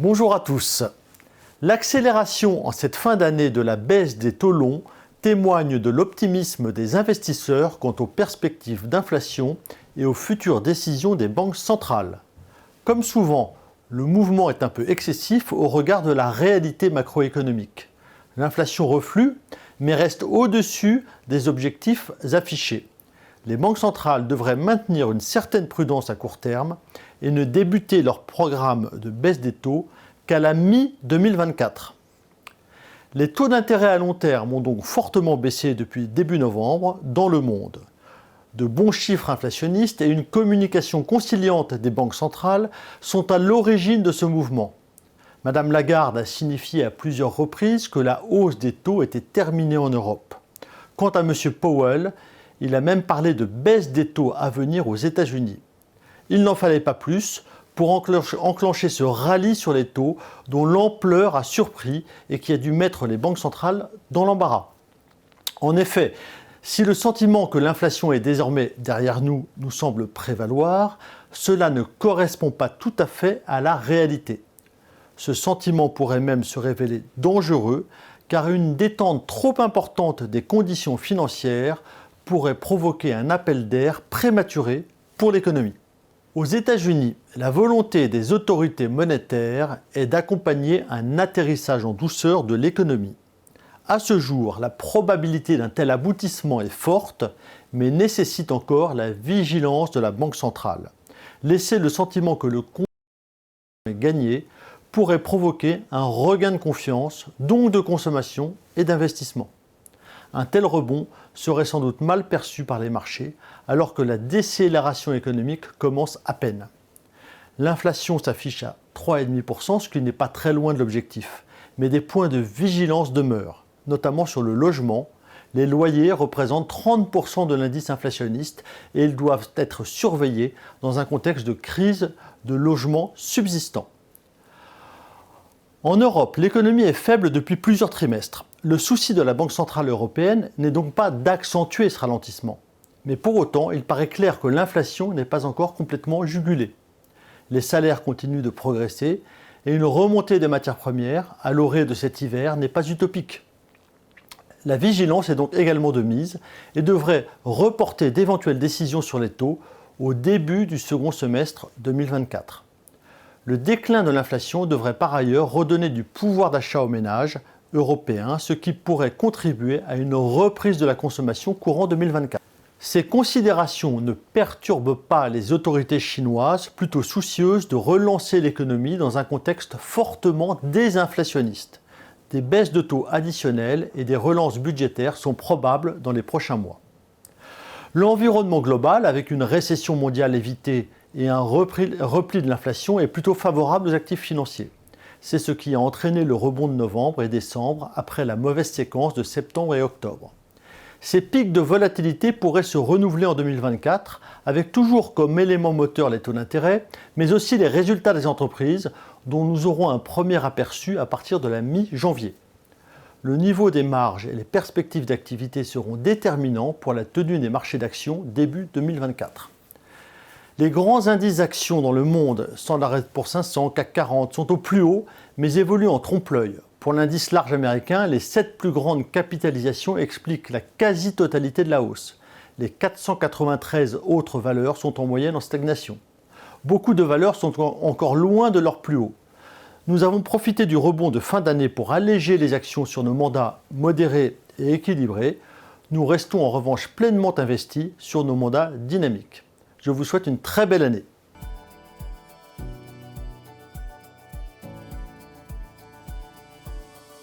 Bonjour à tous. L'accélération en cette fin d'année de la baisse des taux longs témoigne de l'optimisme des investisseurs quant aux perspectives d'inflation et aux futures décisions des banques centrales. Comme souvent, le mouvement est un peu excessif au regard de la réalité macroéconomique. L'inflation reflue, mais reste au-dessus des objectifs affichés. Les banques centrales devraient maintenir une certaine prudence à court terme et ne débuter leur programme de baisse des taux qu'à la mi-2024. Les taux d'intérêt à long terme ont donc fortement baissé depuis début novembre dans le monde. De bons chiffres inflationnistes et une communication conciliante des banques centrales sont à l'origine de ce mouvement. Madame Lagarde a signifié à plusieurs reprises que la hausse des taux était terminée en Europe. Quant à M. Powell, il a même parlé de baisse des taux à venir aux États-Unis. Il n'en fallait pas plus pour enclencher ce rallye sur les taux dont l'ampleur a surpris et qui a dû mettre les banques centrales dans l'embarras. En effet, si le sentiment que l'inflation est désormais derrière nous nous semble prévaloir, cela ne correspond pas tout à fait à la réalité. Ce sentiment pourrait même se révéler dangereux car une détente trop importante des conditions financières pourrait provoquer un appel d'air prématuré pour l'économie. Aux États-Unis, la volonté des autorités monétaires est d'accompagner un atterrissage en douceur de l'économie. À ce jour, la probabilité d'un tel aboutissement est forte, mais nécessite encore la vigilance de la Banque centrale. Laisser le sentiment que le consensus est gagné pourrait provoquer un regain de confiance, donc de consommation et d'investissement. Un tel rebond serait sans doute mal perçu par les marchés, alors que la décélération économique commence à peine. L'inflation s'affiche à 3,5%, ce qui n'est pas très loin de l'objectif, mais des points de vigilance demeurent, notamment sur le logement. Les loyers représentent 30% de l'indice inflationniste et ils doivent être surveillés dans un contexte de crise de logement subsistant. En Europe, l'économie est faible depuis plusieurs trimestres. Le souci de la Banque centrale européenne n'est donc pas d'accentuer ce ralentissement. Mais pour autant, il paraît clair que l'inflation n'est pas encore complètement jugulée. Les salaires continuent de progresser et une remontée des matières premières à l'orée de cet hiver n'est pas utopique. La vigilance est donc également de mise et devrait reporter d'éventuelles décisions sur les taux au début du second semestre 2024. Le déclin de l'inflation devrait par ailleurs redonner du pouvoir d'achat aux ménages européens, ce qui pourrait contribuer à une reprise de la consommation courant 2024. Ces considérations ne perturbent pas les autorités chinoises, plutôt soucieuses de relancer l'économie dans un contexte fortement désinflationniste. Des baisses de taux additionnelles et des relances budgétaires sont probables dans les prochains mois. L'environnement global, avec une récession mondiale évitée et un repli de l'inflation, est plutôt favorable aux actifs financiers. C'est ce qui a entraîné le rebond de novembre et décembre après la mauvaise séquence de septembre et octobre. Ces pics de volatilité pourraient se renouveler en 2024 avec toujours comme élément moteur les taux d'intérêt, mais aussi les résultats des entreprises dont nous aurons un premier aperçu à partir de la mi-janvier. Le niveau des marges et les perspectives d'activité seront déterminants pour la tenue des marchés d'actions début 2024. Les grands indices actions dans le monde, Standard & Poor's 500, CAC 40, sont au plus haut, mais évoluent en trompe-l'œil. Pour l'indice large américain, les 7 plus grandes capitalisations expliquent la quasi-totalité de la hausse. Les 493 autres valeurs sont en moyenne en stagnation. Beaucoup de valeurs sont encore loin de leur plus haut. Nous avons profité du rebond de fin d'année pour alléger les actions sur nos mandats modérés et équilibrés. Nous restons en revanche pleinement investis sur nos mandats dynamiques. Je vous souhaite une très belle année.